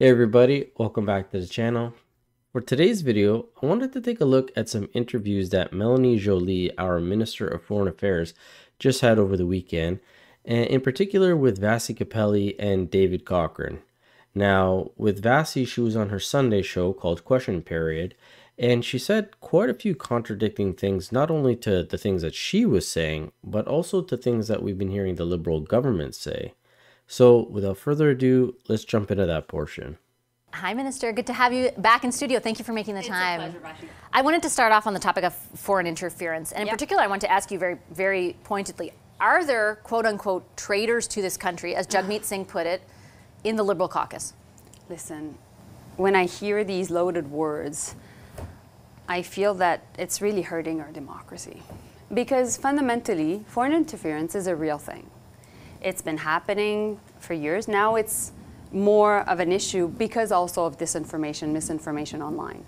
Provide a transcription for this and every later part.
Hey everybody, welcome back to the channel. For today's video, I wanted to take a look at some interviews that Melanie Joly, our Minister of Foreign Affairs, just had over the weekend, and in particular with Vassie Capelli and David Cochrane. Now, with Vassie, she was on her Sunday show called Question Period, and she said quite a few contradicting things, not only to the things that she was saying, but also to things that we've been hearing the Liberal government say. So without further ado, let's jump into that portion. Hi, Minister. Good to have you back in studio. Thank you for making the time. It's a pleasure, Vashi. I wanted to start off on the topic of foreign interference. And in particular, I want to ask you very, very pointedly, are there, quote unquote, traitors to this country, as Jagmeet Singh put it, in the Liberal caucus? Listen, when I hear these loaded words, I feel that it's really hurting our democracy. Because fundamentally, foreign interference is a real thing. It's been happening for years. Now it's more of an issue because also of disinformation, misinformation online.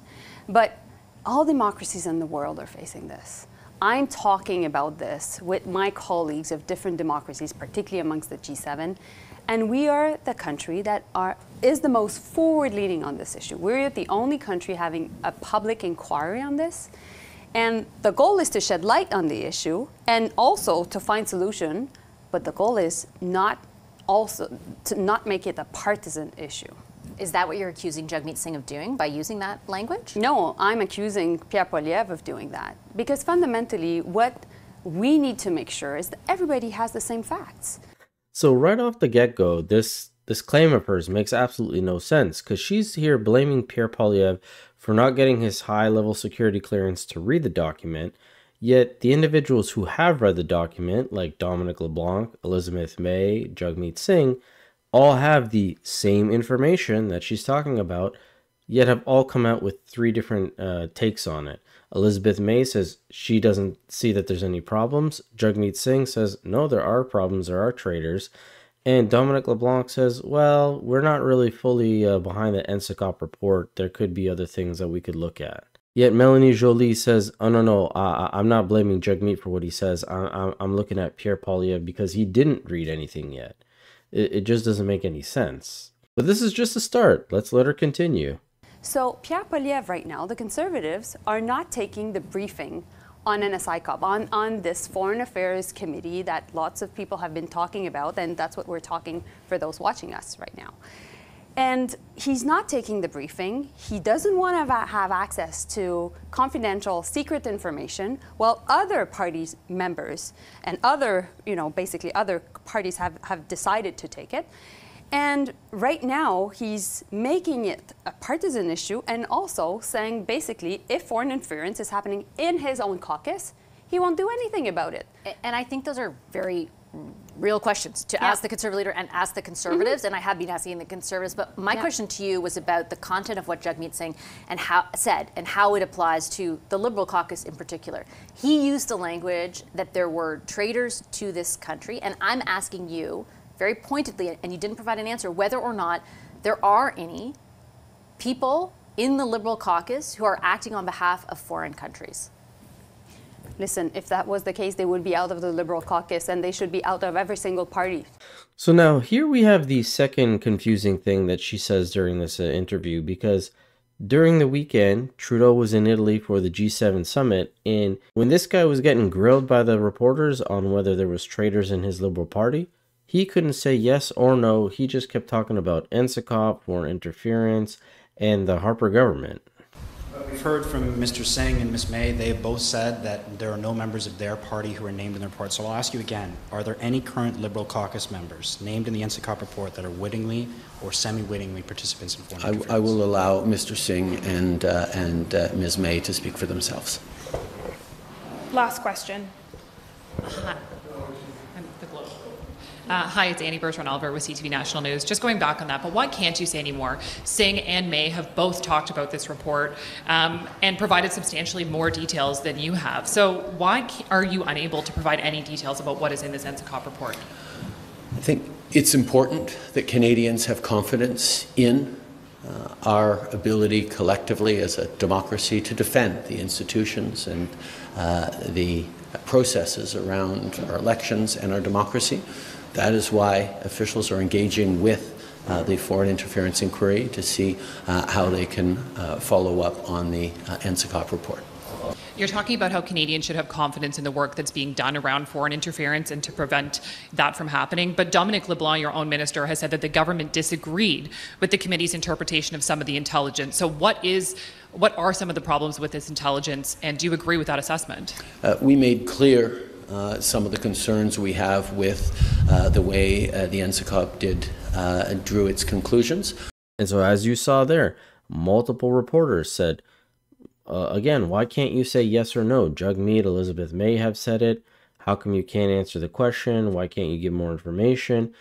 But all democracies in the world are facing this. I'm talking about this with my colleagues of different democracies, particularly amongst the G7, and we are the country that is the most forward-leaning on this issue. We're the only country having a public inquiry on this, and the goal is to shed light on the issue and also to find solution, but the goal is also to not make it a partisan issue. Is that what you're accusing Jagmeet Singh of doing by using that language? No, I'm accusing Pierre Poilievre of doing that. Because fundamentally, what we need to make sure is that everybody has the same facts. So right off the get-go, this claim of hers makes absolutely no sense, because she's here blaming Pierre Poilievre for not getting his high-level security clearance to read the document. Yet the individuals who have read the document, like Dominic LeBlanc, Elizabeth May, Jagmeet Singh, all have the same information that she's talking about, yet have all come out with three different takes on it. Elizabeth May says she doesn't see that there's any problems. Jagmeet Singh says, no, there are problems, there are traitors. And Dominic LeBlanc says, well, we're not really fully behind the NSICOP report. There could be other things that we could look at. Yet Melanie Joly says, oh, no, I'm not blaming Jagmeet for what he says. I'm looking at Pierre Poilievre because he didn't read anything yet. It just doesn't make any sense. But this is just a start. Let's let her continue. So Pierre Poilievre right now, the Conservatives, are not taking the briefing on NSICOP, on this Foreign Affairs Committee that lots of people have been talking about, and that's what we're talking for those watching us right now. And he's not taking the briefing. He doesn't want to have access to confidential, secret information, while other parties' members and other, basically other parties have decided to take it. And right now, he's making it a partisan issue and also saying, basically, if foreign interference is happening in his own caucus, he won't do anything about it. And I think those are very real questions to ask the Conservative leader and ask the Conservatives, and I have been asking the Conservatives, but my question to you was about the content of what Jagmeet Singh said and how it applies to the Liberal caucus in particular. He used the language that there were traitors to this country, and I'm asking you very pointedly, and you didn't provide an answer, whether or not there are any people in the Liberal caucus who are acting on behalf of foreign countries. Listen, if that was the case, they would be out of the Liberal caucus and they should be out of every single party. So now here we have the second confusing thing that she says during this interview, because during the weekend, Trudeau was in Italy for the G7 summit, and when this guy was getting grilled by the reporters on whether there was traitors in his Liberal Party, he couldn't say yes or no. He just kept talking about NSICOP, foreign interference, and the Harper government. We've heard from Mr. Singh and Ms. May. They have both said that there are no members of their party who are named in the report. So I'll ask you again, are there any current Liberal caucus members named in the NSICOP report that are wittingly or semi-wittingly participants in foreign interference? I will allow Mr. Singh and Ms. May to speak for themselves. Last question. Hi, it's Annie Bertrand-Albert with CTV National News. Just going back on that, but why can't you say any more? Singh and May have both talked about this report and provided substantially more details than you have. So why are you unable to provide any details about what is in this NSICOP report? I think it's important that Canadians have confidence in our ability collectively as a democracy to defend the institutions and the processes around our elections and our democracy. That is why officials are engaging with the foreign interference inquiry to see how they can follow up on the NSICOP report. You're talking about how Canadians should have confidence in the work that's being done around foreign interference and to prevent that from happening. But Dominic LeBlanc, your own minister, has said that the government disagreed with the committee's interpretation of some of the intelligence. So what are some of the problems with this intelligence, and do you agree with that assessment? We made clear some of the concerns we have with the way the NSICOP drew its conclusions. And so as you saw there, multiple reporters said, again, why can't you say yes or no? Jagmeet, Elizabeth May have said it. How come you can't answer the question? Why can't you give more information?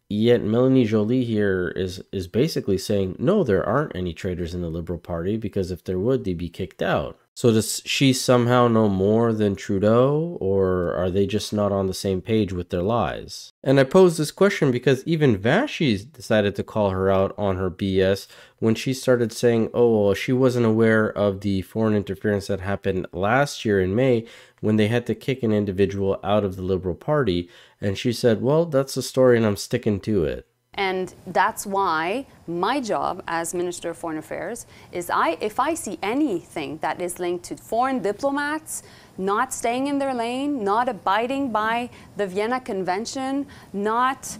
Yet Melanie Joly here is basically saying, no, there aren't any traitors in the Liberal Party, because if there would, they'd be kicked out. So does she somehow know more than Trudeau, or are they just not on the same page with their lies? And I pose this question because even Vassy decided to call her out on her BS when she started saying, oh, well, she wasn't aware of the foreign interference that happened last year in May when they had to kick an individual out of the Liberal Party. And she said, well, that's the story and I'm sticking to it. And that's why my job as Minister of Foreign Affairs is if I see anything that is linked to foreign diplomats not staying in their lane, not abiding by the Vienna Convention, not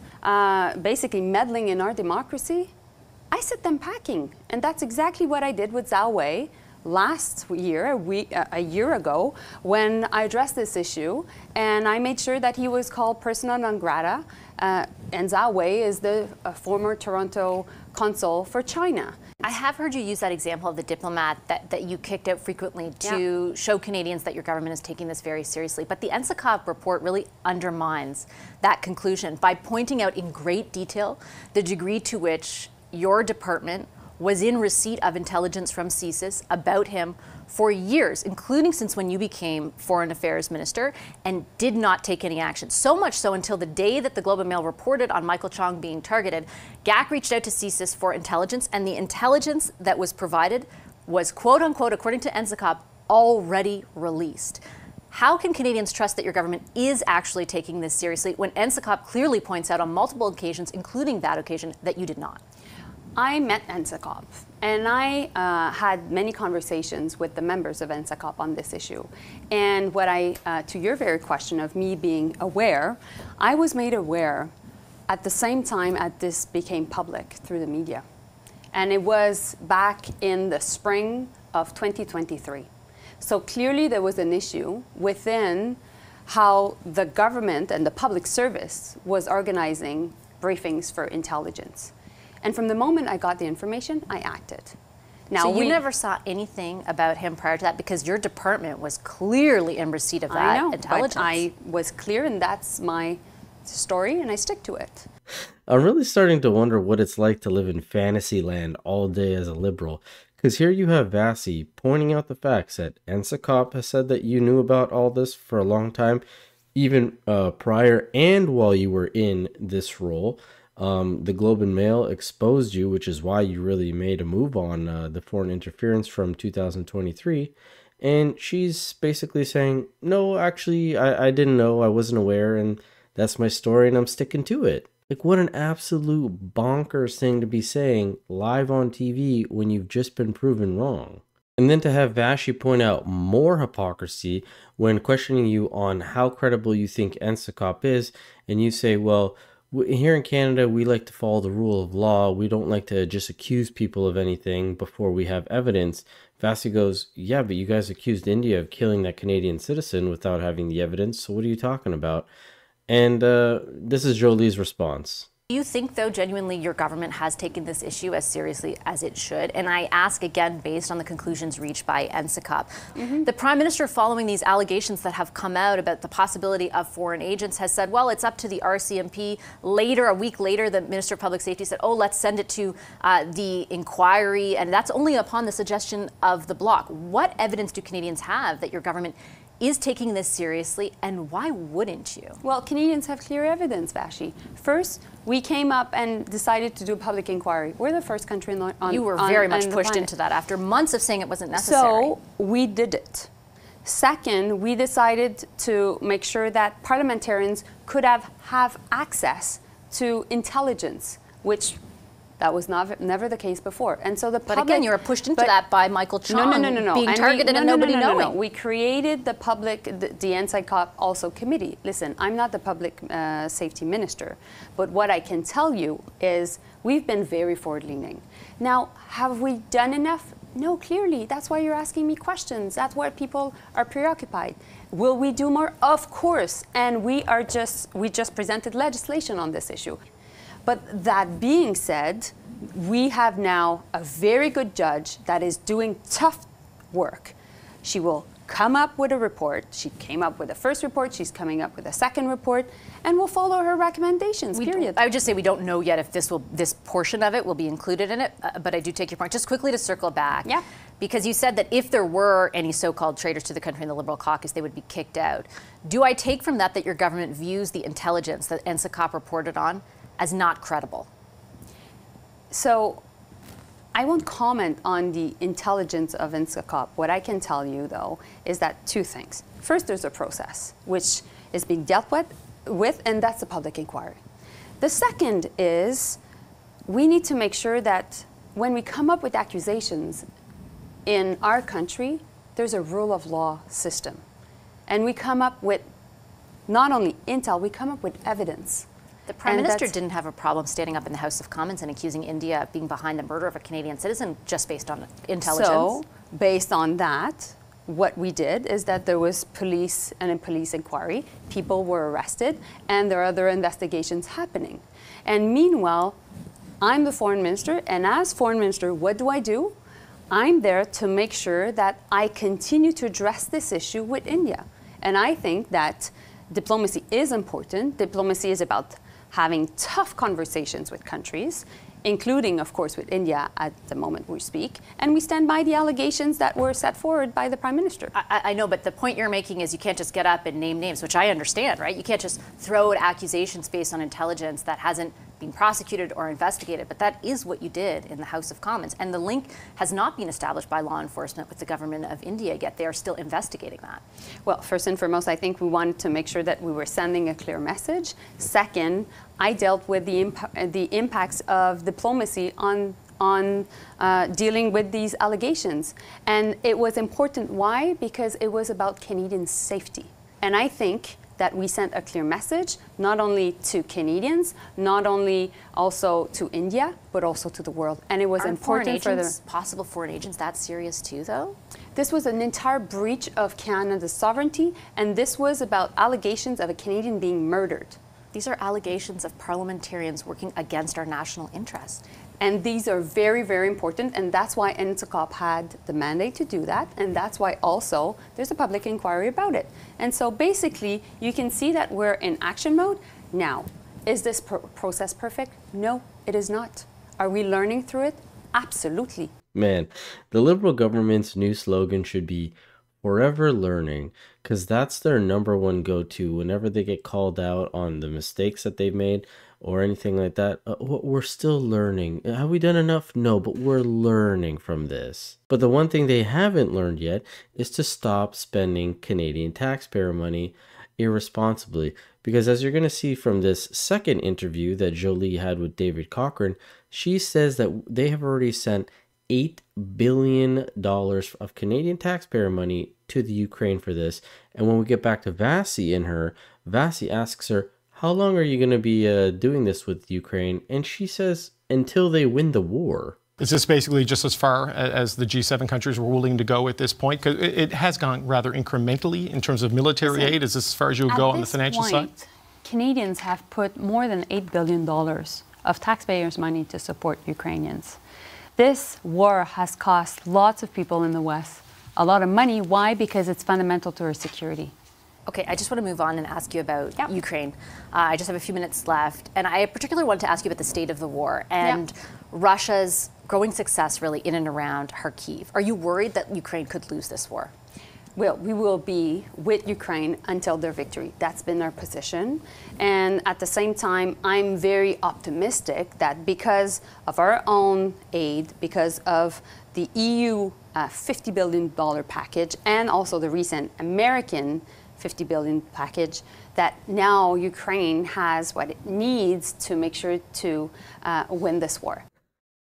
basically meddling in our democracy, I set them packing. And that's exactly what I did with Zhao Wei last year, a year ago, when I addressed this issue, and I made sure that he was called persona non grata, and Zhao Wei is the former Toronto consul for China. I have heard you use that example of the diplomat that you kicked out frequently to show Canadians that your government is taking this very seriously. But the NSICOP report really undermines that conclusion by pointing out in great detail the degree to which your department was in receipt of intelligence from CSIS about him for years, including since when you became Foreign Affairs Minister, and did not take any action. So much so until the day that the Globe and Mail reported on Michael Chong being targeted, GAC reached out to CSIS for intelligence, and the intelligence that was provided was, quote unquote, according to NSICOP, already released. How can Canadians trust that your government is actually taking this seriously when NSICOP clearly points out on multiple occasions, including that occasion, that you did not? I met NSICOP, and I had many conversations with the members of NSICOP on this issue. And what to your very question of me being aware, I was made aware at the same time as this became public through the media. And it was back in the spring of 2023. So clearly there was an issue within how the government and the public service was organizing briefings for intelligence. And from the moment I got the information, I acted. Now, so you never saw anything about him prior to that because your department was clearly in receipt of that intelligence. But I was clear, and that's my story, and I stick to it. I'm really starting to wonder what it's like to live in fantasy land all day as a Liberal. Because here you have Vassy pointing out the facts that NSICOP has said that you knew about all this for a long time, even prior and while you were in this role. The Globe and Mail exposed you, which is why you really made a move on the foreign interference from 2023. And she's basically saying, no, actually, I didn't know, I wasn't aware, and that's my story, and I'm sticking to it. Like, what an absolute bonkers thing to be saying live on TV when you've just been proven wrong. And then to have Vassy point out more hypocrisy when questioning you on how credible you think NSICOP is, and you say, well, here in Canada, we like to follow the rule of law. We don't like to just accuse people of anything before we have evidence. Vassy goes, yeah, but you guys accused India of killing that Canadian citizen without having the evidence. So what are you talking about? And this is Joly's response. Do you think, though, genuinely your government has taken this issue as seriously as it should? And I ask again, based on the conclusions reached by NSICOP. The Prime Minister, following these allegations that have come out about the possibility of foreign agents, has said, well, it's up to the RCMP. Later, a week later, the Minister of Public Safety said, oh, let's send it to the inquiry. And that's only upon the suggestion of the Bloc. What evidence do Canadians have that your government is taking this seriously, and why wouldn't you? Well, Canadians have clear evidence, Vassy. First, we came up and decided to do a public inquiry. We're the first country on You were very much pushed into that after months of saying it wasn't necessary. So we did it. Second, we decided to make sure that parliamentarians could have access to intelligence, which That was never the case before. And so the public... But again, you were pushed into that by Michael Chong No. being targeted and nobody knowing. We created the public, the NSICOP also committee. Listen, I'm not the public safety minister, but what I can tell you is we've been very forward-leaning. Now, have we done enough? No, clearly. That's why you're asking me questions. That's why people are preoccupied. Will we do more? Of course. And we just presented legislation on this issue. But that being said, we have now a very good judge that is doing tough work. She will come up with a report. She came up with the first report. She's coming up with a second report, and we'll follow her recommendations, period. I would just say we don't know yet if this portion of it will be included in it, but I do take your point. Just quickly to circle back. Yeah. Because you said that if there were any so-called traitors to the country in the Liberal caucus, they would be kicked out. Do I take from that your government views the intelligence that NSICOP reported on as not credible? So I won't comment on the intelligence of NSICOP. What I can tell you, though, is that two things. First, there's a process, which is being dealt with, and that's the public inquiry. The second is we need to make sure that when we come up with accusations in our country, there's a rule of law system. And we come up with not only intel, we come up with evidence. The Prime Minister didn't have a problem standing up in the House of Commons and accusing India of being behind the murder of a Canadian citizen just based on intelligence. So, based on that, what we did is that there was police and a police inquiry. People were arrested, and there are other investigations happening. And meanwhile, I'm the foreign minister, and as foreign minister, what do? I'm there to make sure that I continue to address this issue with India. And I think that diplomacy is important. Diplomacy is about having tough conversations with countries, including, of course, with India at the moment we speak. And we stand by the allegations that were set forward by the Prime Minister. I know, but the point you're making is you can't just get up and name names, which I understand, right? You can't just throw out accusations based on intelligence that hasn't been prosecuted or investigated, but that is what you did in the House of Commons. And the link has not been established by law enforcement with the government of India yet. They are still investigating that. Well, first and foremost, I think we wanted to make sure that we were sending a clear message. Second, I dealt with the impacts of diplomacy on dealing with these allegations. And it was important. Why? Because it was about Canadian safety. And I think that we sent a clear message, not only to Canadians, not only also to India, but also to the world. And it was important for the possible foreign agents that serious too, though? This was an entire breach of Canada's sovereignty, and this was about allegations of a Canadian being murdered. These are allegations of parliamentarians working against our national interest. And these are very, very important, and that's why NSICOP had the mandate to do that, and that's why also there's a public inquiry about it. And so basically, you can see that we're in action mode. Now, is this process perfect? No, it is not. Are we learning through it? Absolutely. Man, the Liberal government's new slogan should be forever learning, because that's their number one go-to whenever they get called out on the mistakes that they've made or anything like that. We're still learning. Have we done enough? No, but we're learning from this. But the one thing they haven't learned yet is to stop spending Canadian taxpayer money irresponsibly. Because as you're going to see from this second interview that Jolie had with David Cochrane, she says that they have already sent $8 billion of Canadian taxpayer money to the Ukraine for this. And when we get back to Vasi Vasi asks her, how long are you going to be doing this with Ukraine? And she says, until they win the war. Is this basically just as far as the G7 countries were willing to go at this point? Because it has gone rather incrementally in terms of military aid. Is this as far as you would go on the financial side? Canadians have put more than $8 billion of taxpayers' money to support Ukrainians. This war has cost lots of people in the West a lot of money. Why? Because it's fundamental to our security. Okay, I just want to move on and ask you about Ukraine. I just have a few minutes left, and I particularly wanted to ask you about the state of the war and Russia's growing success really in and around Kharkiv. Are you worried that Ukraine could lose this war? Well, we will be with Ukraine until their victory. That's been our position. And at the same time, I'm very optimistic that because of our own aid, because of the EU $50 billion package, and also the recent American $50 billion package, that now Ukraine has what it needs to make sure to win this war.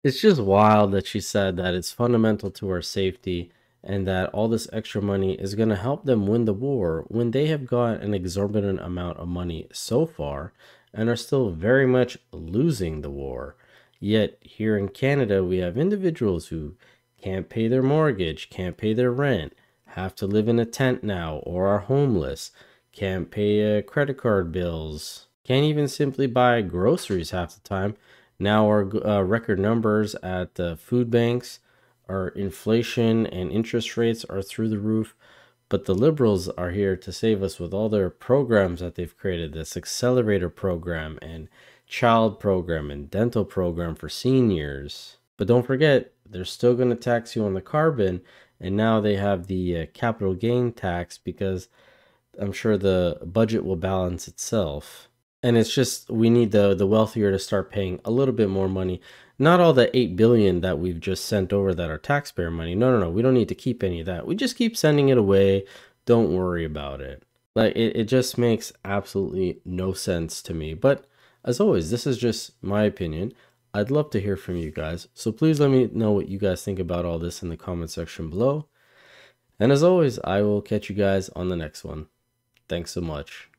It's just wild that she said that it's fundamental to our safety and that all this extra money is going to help them win the war when they have got an exorbitant amount of money so far and are still very much losing the war. Yet here in Canada, we have individuals who can't pay their mortgage, can't pay their rent, have to live in a tent now, or are homeless, can't pay credit card bills, can't even simply buy groceries half the time. Now our record numbers at the food banks, our inflation and interest rates are through the roof. But the Liberals are here to save us with all their programs that they've created, this accelerator program and child program and dental program for seniors. But don't forget, they're still going to tax you on the carbon, and now they have the capital gain tax because I'm sure the budget will balance itself. And it's just, we need the wealthier to start paying a little bit more money. Not all the $8 billion that we've just sent over that are taxpayer money. No. We don't need to keep any of that. We just keep sending it away. Don't worry about it. Like, it just makes absolutely no sense to me. But as always, this is just my opinion. I'd love to hear from you guys. So please let me know what you guys think about all this in the comment section below. And as always, I will catch you guys on the next one. Thanks so much.